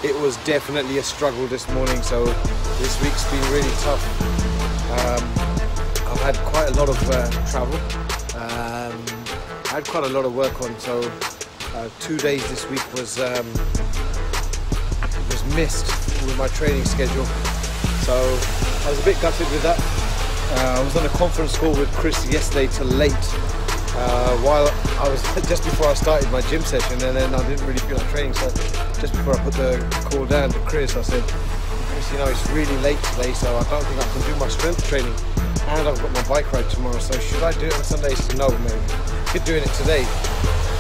it was definitely a struggle this morning, so this week's been really tough. I've had quite a lot of travel. I had quite a lot of work on, so 2 days this week was missed with my training schedule, so I was a bit gutted with that. I was on a conference call with Chris yesterday till late, while I was just before I started my gym session, and then I didn't really feel like training, so just before I put the call down to Chris, I said, Chris, you know, it's really late today, so I don't think I can do my strength training, and I've got my bike ride tomorrow, so should I do it on Sunday? He said, no, man, you're doing it today.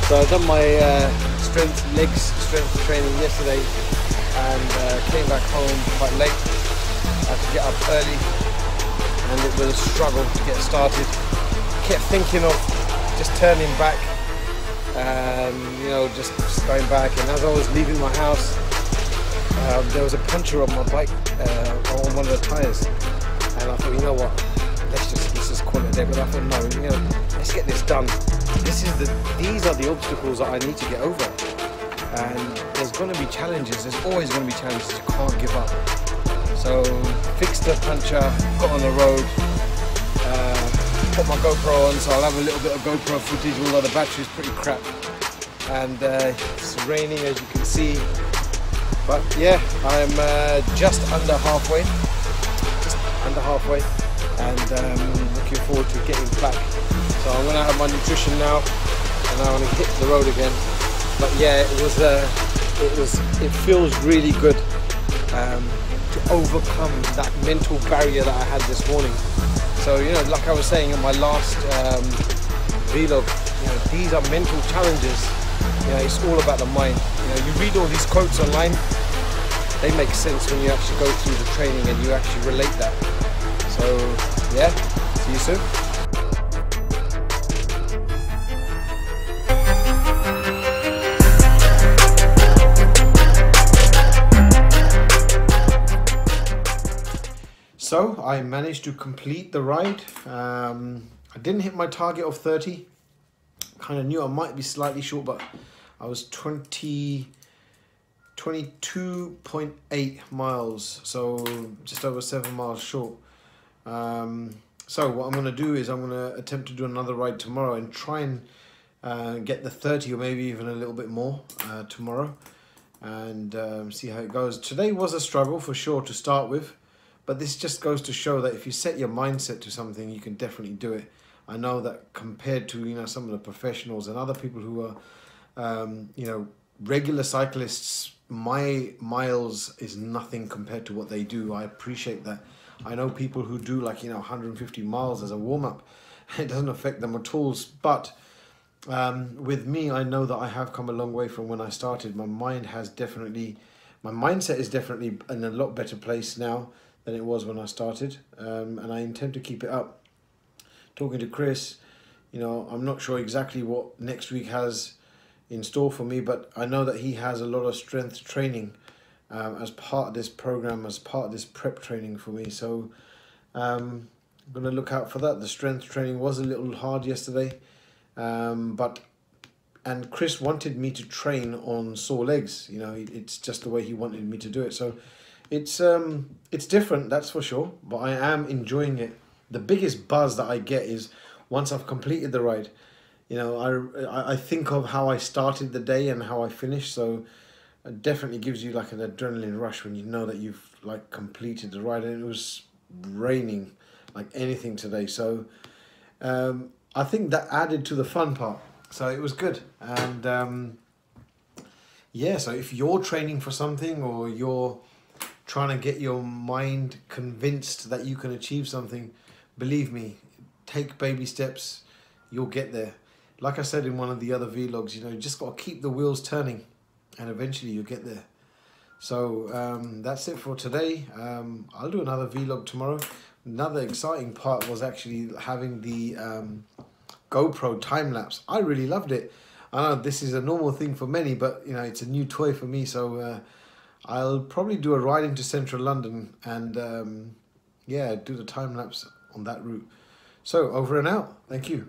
So I've done my legs strength training yesterday, and came back home quite late. I had to get up early, and it was a struggle to get started. Kept thinking of just turning back, and you know, just going back. And as I was leaving my house, there was a puncture on my bike, on one of the tires, and I thought, you know what, let's just call it a day. But I thought, no, you know, let's get this done. These are the obstacles that I need to get over. And there's going to be challenges, there's always going to be challenges, you can't give up. So fixed the puncture, got on the road, put my GoPro on, so I'll have a little bit of GoPro footage, although the battery's pretty crap. And it's raining, as you can see. But yeah, I'm just under halfway, and looking forward to getting back. So I'm going to have my nutrition now, and I'm going to hit the road again. But yeah, it feels really good to overcome that mental barrier that I had this morning. So, you know, like I was saying in my last vlog, you know, these are mental challenges. You know, it's all about the mind. You know, you read all these quotes online, they make sense when you actually go through the training and you actually relate that. So yeah, see you soon. So I managed to complete the ride. I didn't hit my target of 30. Kind of knew I might be slightly short, but I was 22.8 miles, so just over 7 miles short. So what I'm going to do is I'm going to attempt to do another ride tomorrow and try and get the 30 or maybe even a little bit more tomorrow, and see how it goes. Today was a struggle for sure to start with. But this just goes to show that if you set your mindset to something, you can definitely do it. I know that compared to, you know, some of the professionals and other people who are, you know, regular cyclists, my miles is nothing compared to what they do. I appreciate that. I know people who do like, you know, 150 miles as a warm-up. It doesn't affect them at all. But with me, I know that I have come a long way from when I started. My mindset is definitely in a lot better place now than it was when I started, and I intend to keep it up. Talking to Chris, you know, I'm not sure exactly what next week has in store for me, but I know that he has a lot of strength training as part of this program, as part of this prep training for me. So I'm going to look out for that. The strength training was a little hard yesterday, and Chris wanted me to train on sore legs. You know, it's just the way he wanted me to do it. So it's different, that's for sure, but I am enjoying it. The biggest buzz that I get is once I've completed the ride. You know, I think of how I started the day and how I finished, so it definitely gives you like an adrenaline rush when you know that you've like completed the ride. And it was raining like anything today, so I think that added to the fun part, so it was good. And yeah, so if you're training for something, or you're trying to get your mind convinced that you can achieve something, believe me, take baby steps, you'll get there. Like I said in one of the other vlogs, you know, you just got to keep the wheels turning and eventually you'll get there. So that's it for today. I'll do another vlog tomorrow. Another exciting part was actually having the GoPro time-lapse. I really loved it. I know this is a normal thing for many, but you know, it's a new toy for me, so I'll probably do a ride into central London and yeah, do the time lapse on that route. So over and out. Thank you.